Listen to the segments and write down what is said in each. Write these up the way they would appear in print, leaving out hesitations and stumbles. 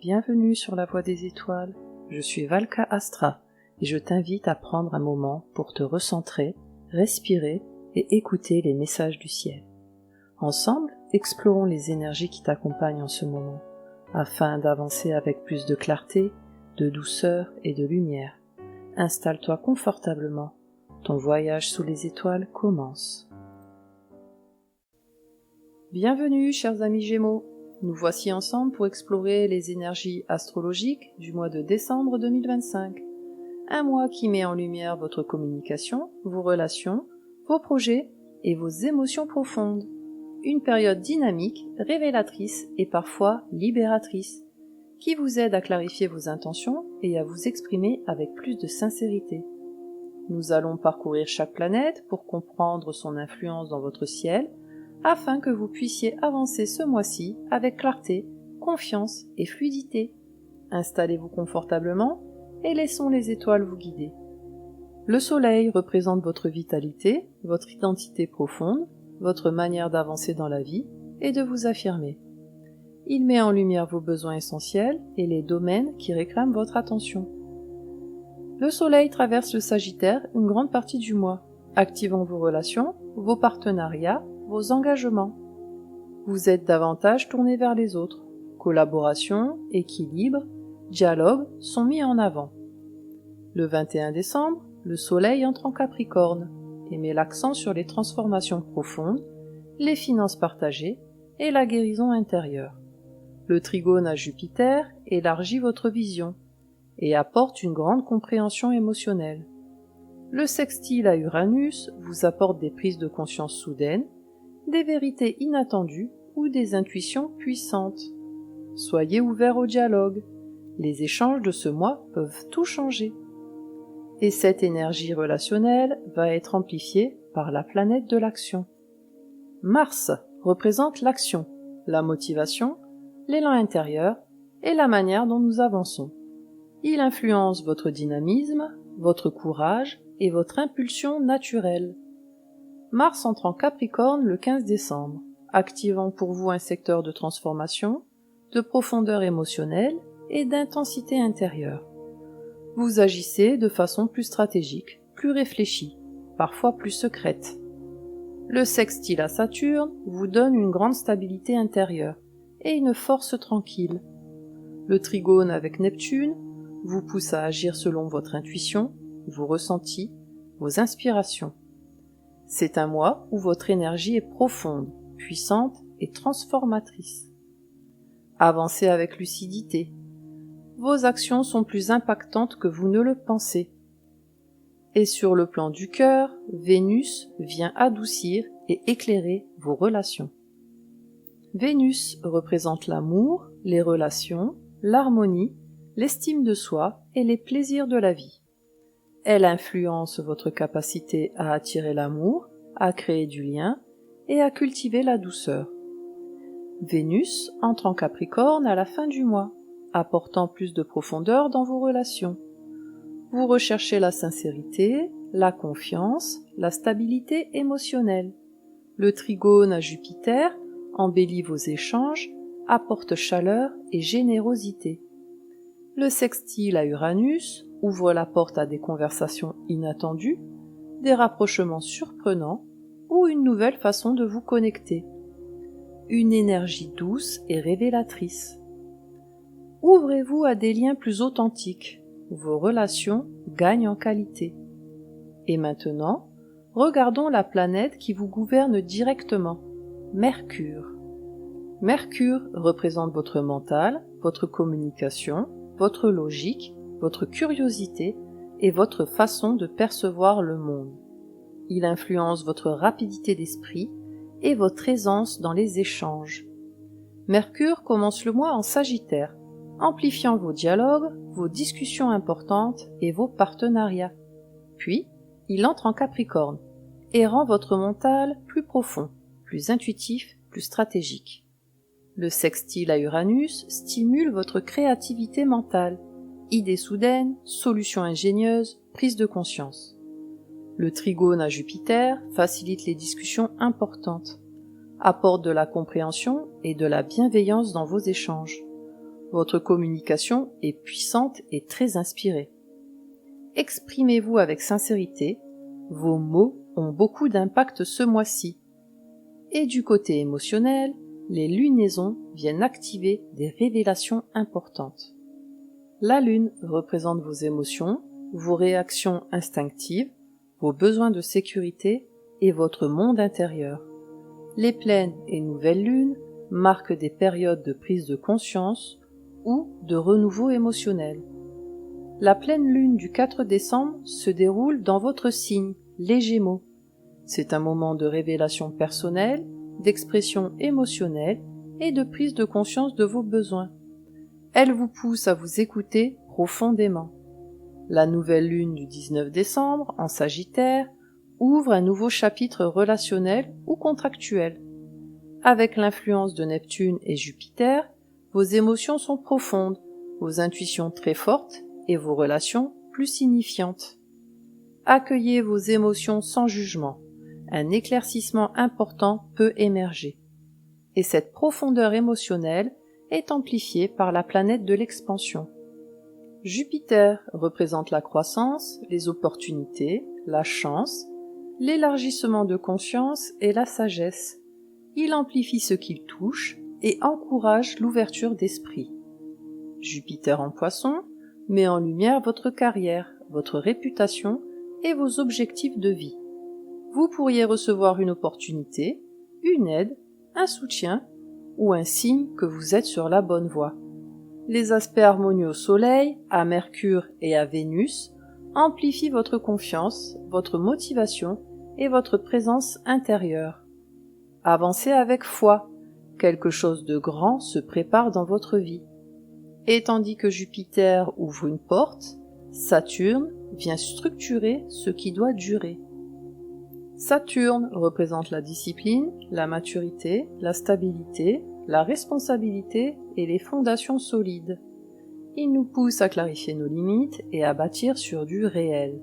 Bienvenue sur la Voie des Étoiles, je suis Valka Astra et je t'invite à prendre un moment pour te recentrer, respirer et écouter les messages du ciel. Ensemble, explorons les énergies qui t'accompagnent en ce moment, afin d'avancer avec plus de clarté, de douceur et de lumière. Installe-toi confortablement, ton voyage sous les étoiles commence. Bienvenue chers amis Gémeaux, nous voici ensemble pour explorer les énergies astrologiques du mois de décembre 2025. Un mois qui met en lumière votre communication, vos relations, vos projets et vos émotions profondes. Une période dynamique, révélatrice et parfois libératrice, qui vous aide à clarifier vos intentions et à vous exprimer avec plus de sincérité. Nous allons parcourir chaque planète pour comprendre son influence dans votre ciel, afin que vous puissiez avancer ce mois-ci avec clarté, confiance et fluidité. Installez-vous confortablement et laissons les étoiles vous guider. Le soleil représente votre vitalité, votre identité profonde, votre manière d'avancer dans la vie et de vous affirmer. Il met en lumière vos besoins essentiels et les domaines qui réclament votre attention. Le soleil traverse le Sagittaire une grande partie du mois, activant vos relations, vos partenariats, vos engagements. Vous êtes davantage tourné vers les autres. Collaboration, équilibre, dialogue sont mis en avant. Le 21 décembre, le soleil entre en Capricorne et met l'accent sur les transformations profondes, les finances partagées et la guérison intérieure. Le trigone à Jupiter élargit votre vision et apporte une grande compréhension émotionnelle. Le sextile à Uranus vous apporte des prises de conscience soudaines, des vérités inattendues ou des intuitions puissantes. Soyez ouverts au dialogue. Les échanges de ce mois peuvent tout changer. Et cette énergie relationnelle va être amplifiée par la planète de l'action. Mars représente l'action, la motivation, l'élan intérieur et la manière dont nous avançons. Il influence votre dynamisme, votre courage et votre impulsion naturelle. Mars entre en Capricorne le 15 décembre, activant pour vous un secteur de transformation, de profondeur émotionnelle et d'intensité intérieure. Vous agissez de façon plus stratégique, plus réfléchie, parfois plus secrète. Le sextile à Saturne vous donne une grande stabilité intérieure et une force tranquille. Le trigone avec Neptune vous pousse à agir selon votre intuition, vos ressentis, vos inspirations. C'est un mois où votre énergie est profonde, puissante et transformatrice. Avancez avec lucidité. Vos actions sont plus impactantes que vous ne le pensez. Et sur le plan du cœur, Vénus vient adoucir et éclairer vos relations. Vénus représente l'amour, les relations, l'harmonie, l'estime de soi et les plaisirs de la vie. Elle influence votre capacité à attirer l'amour, à créer du lien et à cultiver la douceur. Vénus entre en Capricorne à la fin du mois, apportant plus de profondeur dans vos relations. Vous recherchez la sincérité, la confiance, la stabilité émotionnelle. Le trigone à Jupiter embellit vos échanges, apporte chaleur et générosité. Le sextile à Uranus ouvre la porte à des conversations inattendues, des rapprochements surprenants ou une nouvelle façon de vous connecter. Une énergie douce et révélatrice. Ouvrez-vous à des liens plus authentiques, vos relations gagnent en qualité. Et maintenant, regardons la planète qui vous gouverne directement, Mercure. Mercure représente votre mental, votre communication, votre logique, votre curiosité et votre façon de percevoir le monde. Il influence votre rapidité d'esprit et votre aisance dans les échanges. Mercure commence le mois en Sagittaire, amplifiant vos dialogues, vos discussions importantes et vos partenariats. Puis, il entre en Capricorne et rend votre mental plus profond, plus intuitif, plus stratégique. Le sextile à Uranus stimule votre créativité mentale, idées soudaines, solutions ingénieuses, prise de conscience. Le trigone à Jupiter facilite les discussions importantes, apporte de la compréhension et de la bienveillance dans vos échanges. Votre communication est puissante et très inspirée. Exprimez-vous avec sincérité, vos mots ont beaucoup d'impact ce mois-ci. Et du côté émotionnel, les lunaisons viennent activer des révélations importantes. La lune représente vos émotions, vos réactions instinctives, vos besoins de sécurité et votre monde intérieur. Les pleines et nouvelles lunes marquent des périodes de prise de conscience ou de renouveau émotionnel. La pleine lune du 4 décembre se déroule dans votre signe, les Gémeaux. C'est un moment de révélation personnelle, d'expression émotionnelle et de prise de conscience de vos besoins. Elle vous pousse à vous écouter profondément. La nouvelle lune du 19 décembre, en Sagittaire, ouvre un nouveau chapitre relationnel ou contractuel. Avec l'influence de Neptune et Jupiter, vos émotions sont profondes, vos intuitions très fortes et vos relations plus signifiantes. Accueillez vos émotions sans jugement. Un éclaircissement important peut émerger. Et cette profondeur émotionnelle est amplifiée par la planète de l'expansion. Jupiter représente la croissance, les opportunités, la chance, l'élargissement de conscience et la sagesse. Il amplifie ce qu'il touche et encourage l'ouverture d'esprit. Jupiter en Poisson met en lumière votre carrière, votre réputation et vos objectifs de vie. Vous pourriez recevoir une opportunité, une aide, un soutien ou un signe que vous êtes sur la bonne voie. Les aspects harmonieux au Soleil, à Mercure et à Vénus amplifient votre confiance, votre motivation et votre présence intérieure. Avancez avec foi, quelque chose de grand se prépare dans votre vie. Et tandis que Jupiter ouvre une porte, Saturne vient structurer ce qui doit durer. Saturne représente la discipline, la maturité, la stabilité, la responsabilité et les fondations solides. Il nous pousse à clarifier nos limites et à bâtir sur du réel.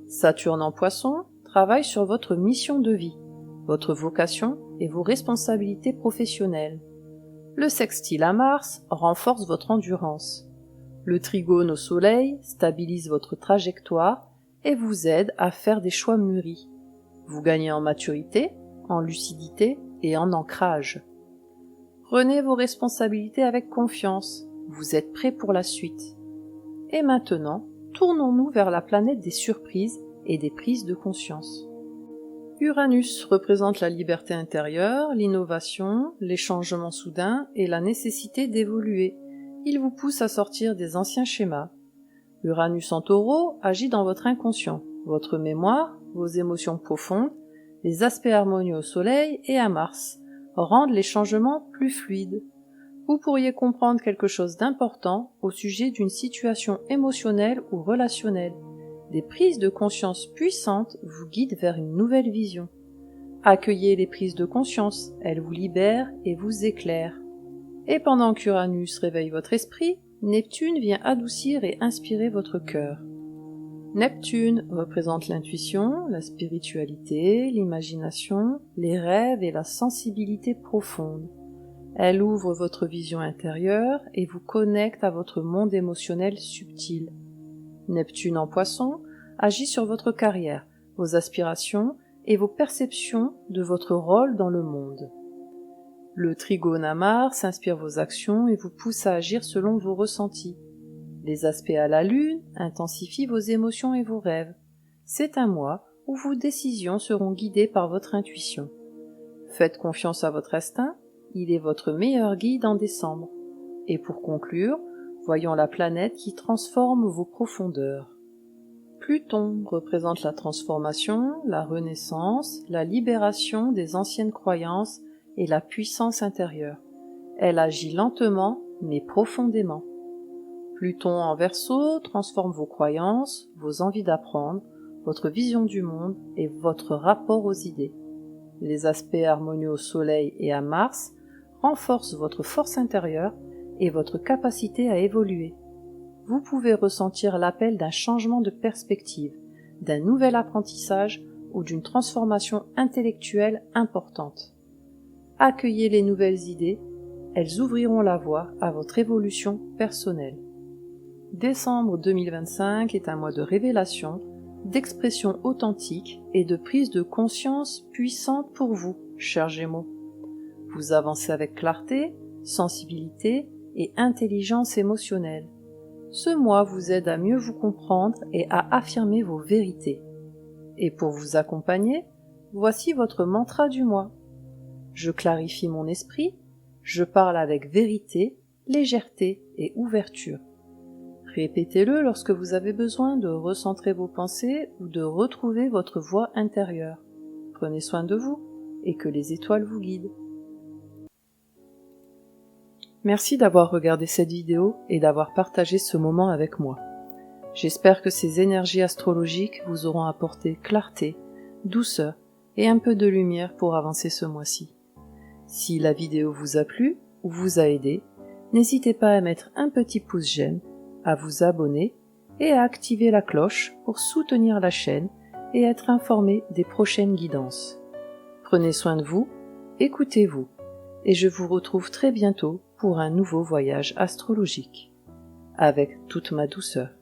Saturne en Poisson travaille sur votre mission de vie, votre vocation et vos responsabilités professionnelles. Le sextile à Mars renforce votre endurance. Le trigone au Soleil stabilise votre trajectoire et vous aide à faire des choix mûris. Vous gagnez en maturité, en lucidité et en ancrage. Prenez vos responsabilités avec confiance, vous êtes prêt pour la suite. Et maintenant, tournons-nous vers la planète des surprises et des prises de conscience. Uranus représente la liberté intérieure, l'innovation, les changements soudains et la nécessité d'évoluer. Il vous pousse à sortir des anciens schémas. Uranus en Taureau agit dans votre inconscient, votre mémoire, vos émotions profondes, les aspects harmonieux au Soleil et à Mars rendent les changements plus fluides. Vous pourriez comprendre quelque chose d'important au sujet d'une situation émotionnelle ou relationnelle. Des prises de conscience puissantes vous guident vers une nouvelle vision. Accueillez les prises de conscience, elles vous libèrent et vous éclairent. Et pendant qu'Uranus réveille votre esprit, Neptune vient adoucir et inspirer votre cœur. Neptune représente l'intuition, la spiritualité, l'imagination, les rêves et la sensibilité profonde. Elle ouvre votre vision intérieure et vous connecte à votre monde émotionnel subtil. Neptune en Poisson agit sur votre carrière, vos aspirations et vos perceptions de votre rôle dans le monde. Le trigone à Mars inspire vos actions et vous pousse à agir selon vos ressentis. Les aspects à la Lune intensifient vos émotions et vos rêves. C'est un mois où vos décisions seront guidées par votre intuition. Faites confiance à votre instinct, il est votre meilleur guide en décembre. Et pour conclure, voyons la planète qui transforme vos profondeurs. Pluton représente la transformation, la renaissance, la libération des anciennes croyances et la puissance intérieure. Elle agit lentement mais profondément. Pluton en Verseau transforme vos croyances, vos envies d'apprendre, votre vision du monde et votre rapport aux idées. Les aspects harmonieux au Soleil et à Mars renforcent votre force intérieure et votre capacité à évoluer. Vous pouvez ressentir l'appel d'un changement de perspective, d'un nouvel apprentissage ou d'une transformation intellectuelle importante. Accueillez les nouvelles idées, elles ouvriront la voie à votre évolution personnelle. Décembre 2025 est un mois de révélation, d'expression authentique et de prise de conscience puissante pour vous, chers Gémeaux. Vous avancez avec clarté, sensibilité et intelligence émotionnelle. Ce mois vous aide à mieux vous comprendre et à affirmer vos vérités. Et pour vous accompagner, voici votre mantra du mois. Je clarifie mon esprit, je parle avec vérité, légèreté et ouverture. Répétez-le lorsque vous avez besoin de recentrer vos pensées ou de retrouver votre voix intérieure. Prenez soin de vous et que les étoiles vous guident. Merci d'avoir regardé cette vidéo et d'avoir partagé ce moment avec moi. J'espère que ces énergies astrologiques vous auront apporté clarté, douceur et un peu de lumière pour avancer ce mois-ci. Si la vidéo vous a plu ou vous a aidé, n'hésitez pas à mettre un petit pouce j'aime, à vous abonner et à activer la cloche pour soutenir la chaîne et être informé des prochaines guidances. Prenez soin de vous, écoutez-vous, et je vous retrouve très bientôt pour un nouveau voyage astrologique. Avec toute ma douceur.